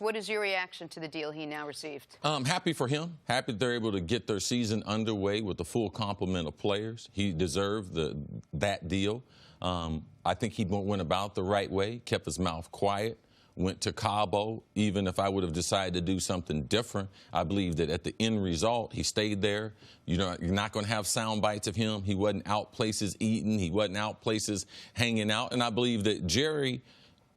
What is your reaction to the deal he now received? I'm happy for him. Happy they're able to get their season underway with the full complement of players. He deserved that deal. I think he went about the right way, kept his mouth quiet, went to Cabo. Even if I would have decided to do something different, I believe that at the end result, he stayed there. You're not going to have sound bites of him. He wasn't out places eating. He wasn't out places hanging out. And I believe that Jerry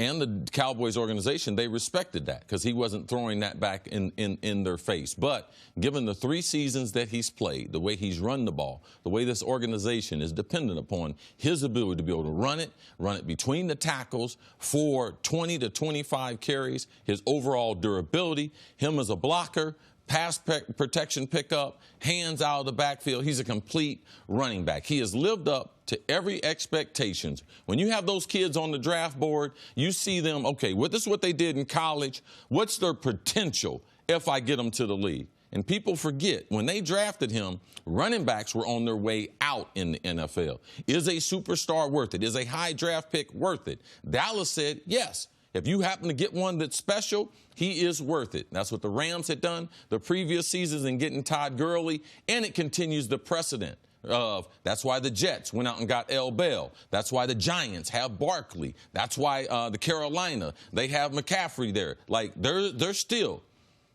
and the Cowboys organization, they respected that because he wasn't throwing that back in their face. But given the 3 seasons that he's played, the way he's run the ball, the way this organization is dependent upon his ability to be able to run it between the tackles for 20 to 25 carries, his overall durability, him as a blocker, pass protection pickup, hands out of the backfield. He's a complete running back. He has lived up to every expectations. When you have those kids on the draft board, you see them, okay, this is what they did in college. What's their potential if I get them to the league? And people forget, when they drafted him, running backs were on their way out in the NFL. Is a superstar worth it? Is a high draft pick worth it? Dallas said yes. If you happen to get one that's special, he is worth it. That's what the Rams had done the previous seasons in getting Todd Gurley, and it continues the precedent of that's why the Jets went out and got L. Bell. That's why the Giants have Barkley. That's why the Carolina, they have McCaffrey there. Like, there's still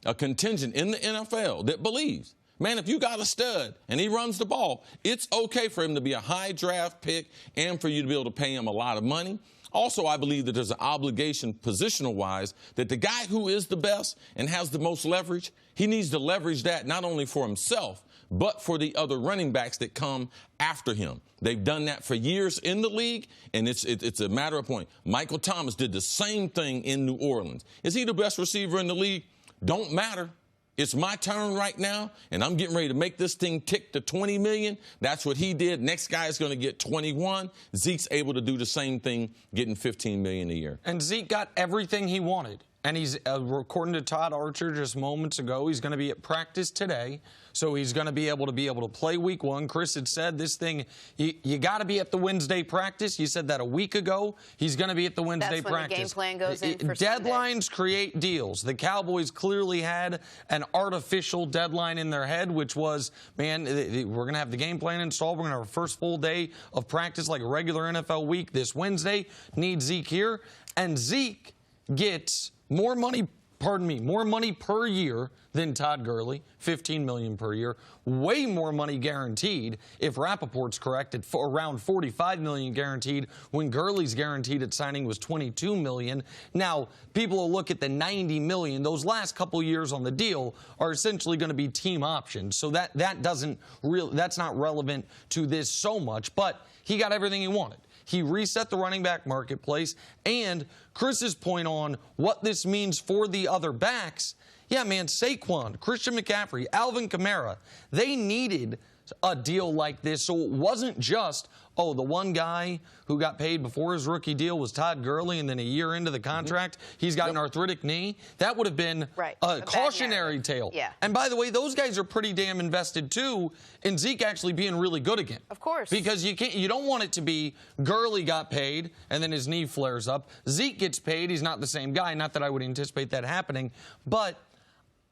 a contingent in the NFL that believes, man, if you got a stud and he runs the ball, it's okay for him to be a high draft pick and for you to be able to pay him a lot of money. Also, I believe that there's an obligation positional-wise that the guy who is the best and has the most leverage, he needs to leverage that not only for himself, but for the other running backs that come after him. They've done that for years in the league, and it's a matter of point. Michael Thomas did the same thing in New Orleans. Is he the best receiver in the league? Don't matter. It's my turn right now, and I'm getting ready to make this thing tick to $20 million. That's what he did. Next guy is going to get 21. Zeke's able to do the same thing, getting $15 million a year. And Zeke got everything he wanted. And he's, according to Todd Archer just moments ago, he's going to be at practice today. So he's going to be able to play week 1. Cris had said this thing, you got to be at the Wednesday practice. You said that a week ago. He's going to be at the Wednesday practice. That's when the game plan goes in for Deadlines Sunday. create deals. The Cowboys clearly had an artificial deadline in their head, which was, man, we're going to have the game plan installed. We're going to have our first full day of practice like a regular NFL week this Wednesday. Need Zeke here. And Zeke gets more money per year than Todd Gurley, $15 million per year. Way more money guaranteed, if Rappaport's correct, at around $45 million guaranteed, when Gurley's guaranteed at signing was $22 million. Now, people will look at the $90 million. Those last couple years on the deal are essentially going to be team options. So that's not relevant to this so much, but he got everything he wanted. He reset the running back marketplace, and Chris's point on what this means for the other backs, yeah, man, Saquon, Christian McCaffrey, Alvin Kamara, they needed a deal like this. So it wasn't just, oh, the one guy who got paid before his rookie deal was Todd Gurley, and then a year into the contract, he's got an arthritic knee. That would have been a cautionary tale. Yeah. And by the way, those guys are pretty damn invested, too, in Zeke actually being really good again. Of course. Because you don't want it to be Gurley got paid, and then his knee flares up. Zeke gets paid. He's not the same guy. Not that I would anticipate that happening. But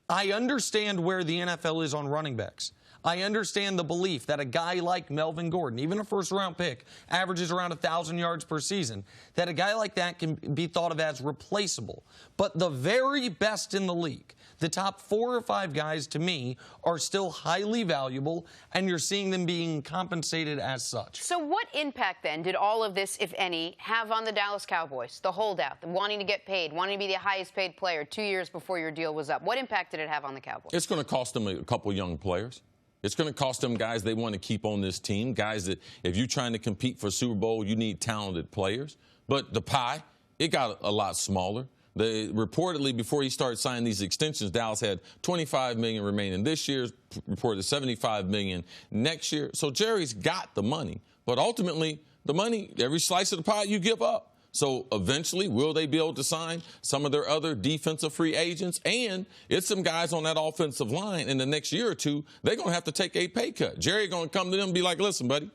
I understand where the NFL is on running backs. I understand the belief that a guy like Melvin Gordon, even a first-round pick, averages around 1,000 yards per season, that a guy like that can be thought of as replaceable. But the very best in the league, the top 4 or 5 guys, to me, are still highly valuable, and you're seeing them being compensated as such. So what impact, then, did all of this, if any, have on the Dallas Cowboys? The holdout, the wanting to get paid, wanting to be the highest-paid player 2 years before your deal was up. What impact did it have on the Cowboys? It's going to cost them a couple young players. It's going to cost them guys they want to keep on this team, guys that if you're trying to compete for Super Bowl, you need talented players. But the pie, it got a lot smaller. Reportedly, before he started signing these extensions, Dallas had $25 million remaining this year, reported $75 million next year. So Jerry's got the money. But ultimately, the money, every slice of the pie you give up. So eventually, will they be able to sign some of their other defensive free agents? And it's some guys on that offensive line in the next year or two, they're going to have to take a pay cut. Jerry's going to come to them and be like, listen, buddy,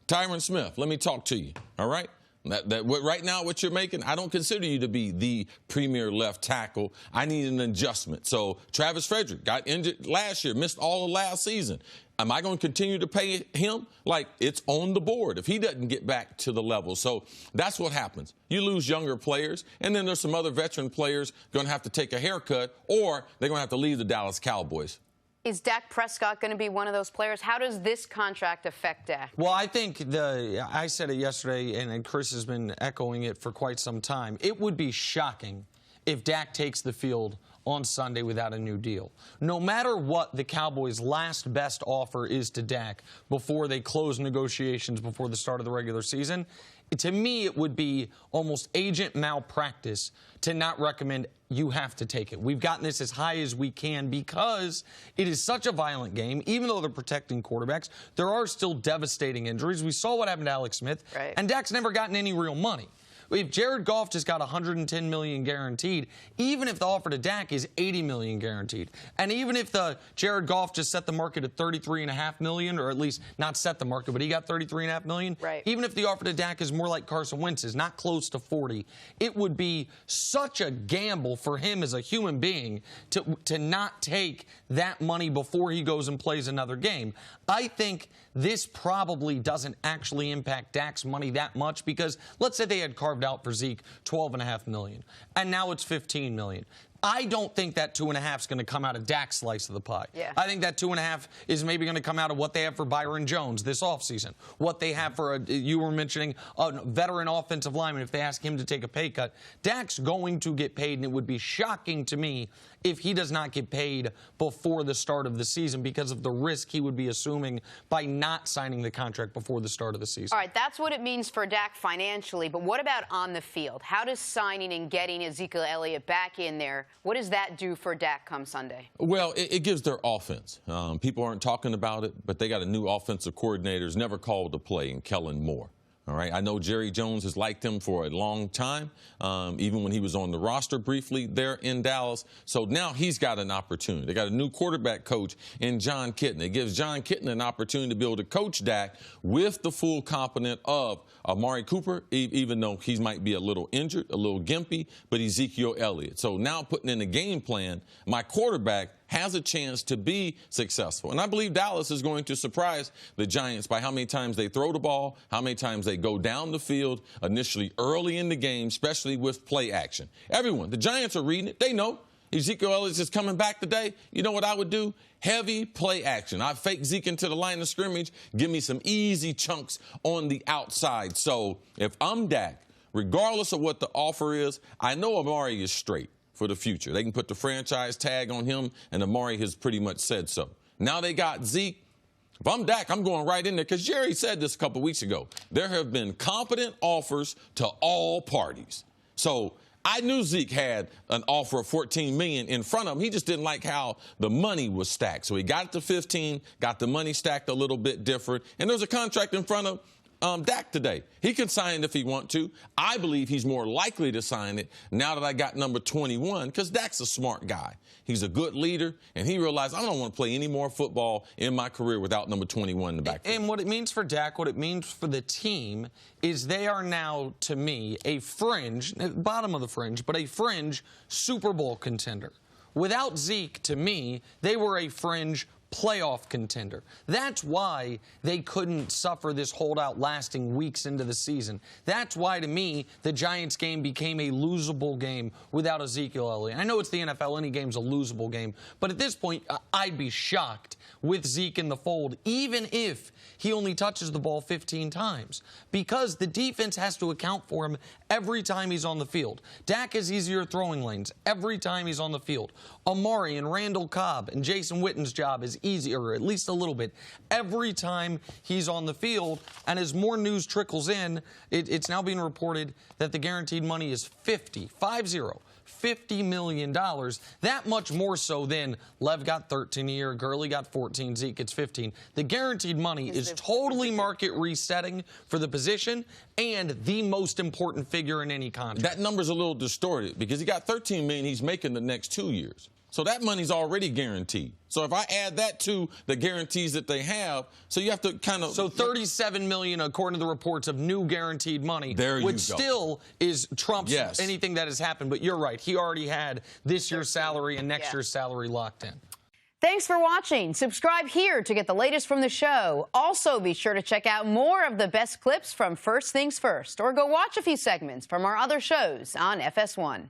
Tyron Smith, let me talk to you, all right? Right now, what you're making, I don't consider you to be the premier left tackle. I need an adjustment. So Travis Frederick got injured last year, missed all of last season. Am I going to continue to pay him? Like, it's on the board if he doesn't get back to the level. So that's what happens. You lose younger players, and then there's some other veteran players going to have to take a haircut, or they're going to have to leave the Dallas Cowboys. Is Dak Prescott going to be one of those players? How does this contract affect Dak? Well, I think I said it yesterday, and Cris has been echoing it for quite some time. It would be shocking if Dak takes the field on Sunday without a new deal. No matter what the Cowboys' last best offer is to Dak before they close negotiations before the start of the regular season, to me it would be almost agent malpractice to not recommend you have to take it. We've gotten this as high as we can because it is such a violent game. Even though they're protecting quarterbacks, there are still devastating injuries. We saw what happened to Alex Smith, right, and Dak's never gotten any real money. If Jared Goff just got $110 million guaranteed, even if the offer to Dak is $80 million guaranteed, and even if the Jared Goff just set the market at $33.5 million, or at least not set the market, but he got $33.5 million, right, even if the offer to Dak is more like Carson Wentz's, not close to 40, it would be such a gamble for him as a human being to not take that money before he goes and plays another game. I think this probably doesn't actually impact Dak's money that much because let's say they had carved out for Zeke $12.5 million, and now it's $15 million. I don't think that 2.5 is going to come out of Dak's slice of the pie. Yeah. I think that 2.5 is maybe going to come out of what they have for Byron Jones this offseason, what they have for, you were mentioning, a veteran offensive lineman if they ask him to take a pay cut. Dak's going to get paid, and it would be shocking to me if he does not get paid before the start of the season because of the risk he would be assuming by not signing the contract before the start of the season. All right, that's what it means for Dak financially, but what about on the field? How does signing and getting Ezekiel Elliott back in there, what does that do for Dak come Sunday? Well, it gives their offense. People aren't talking about it, but they got a new offensive coordinator who's never called a play in Kellen Moore. All right, I know Jerry Jones has liked him for a long time, even when he was on the roster briefly there in Dallas. So now he's got an opportunity. They got a new quarterback coach in John Kitna. It gives John Kitna an opportunity to be able to coach Dak with the full complement of Amari Cooper, even though he might be a little injured, a little gimpy, but Ezekiel Elliott. So now putting in a game plan, my quarterback has a chance to be successful. And I believe Dallas is going to surprise the Giants by how many times they throw the ball, how many times they go down the field initially early in the game, especially with play action. Everyone, the Giants are reading it. They know Ezekiel Elliott is coming back today. You know what I would do? Heavy play action. I fake Zeke into the line of scrimmage, give me some easy chunks on the outside. So if I'm Dak, regardless of what the offer is, I know Amari is straight for the future. They can put the franchise tag on him, and Amari has pretty much said so. Now they got Zeke. If I'm Dak, I'm going right in there because Jerry said this a couple weeks ago. There have been competent offers to all parties. So I knew Zeke had an offer of $14 million in front of him. He just didn't like how the money was stacked. So he got it to 15, got the money stacked a little bit different, and there's a contract in front of Dak today. He can sign it if he wants to. I believe he's more likely to sign it now that I got number 21 because Dak's a smart guy. He's a good leader, and he realized I don't want to play any more football in my career without number 21 in the backfield. And what it means for Dak, what it means for the team is they are now, to me, a fringe, bottom of the fringe, but a fringe Super Bowl contender. Without Zeke, to me, they were a fringe playoff contender. That's why they couldn't suffer this holdout lasting weeks into the season. That's why, to me, the Giants game became a losable game without Ezekiel Elliott. I know it's the NFL, any game's a losable game, but at this point, I'd be shocked with Zeke in the fold, even if he only touches the ball 15 times, because the defense has to account for him every time he's on the field. Dak has easier throwing lanes every time he's on the field. Amari and Randall Cobb and Jason Witten's job is easier, or at least a little bit, every time he's on the field. And as more news trickles in, it's now being reported that the guaranteed money is $50 million. That much more so than Lev got 13 a year, Gurley got 14, Zeke gets 15. The guaranteed money is totally market resetting for the position and the most important figure in any contract. That number's a little distorted because he got $13 million he's making the next 2 years. So that money's already guaranteed. So if I add that to the guarantees that they have, so you have to kind of... So $37 million, according to the reports, of new guaranteed money, which still is trumps anything that has happened. But you're right. He already had this year's salary and next year's salary locked in. Thanks for watching. Subscribe here to get the latest from the show. Also, be sure to check out more of the best clips from First Things First, or go watch a few segments from our other shows on FS1.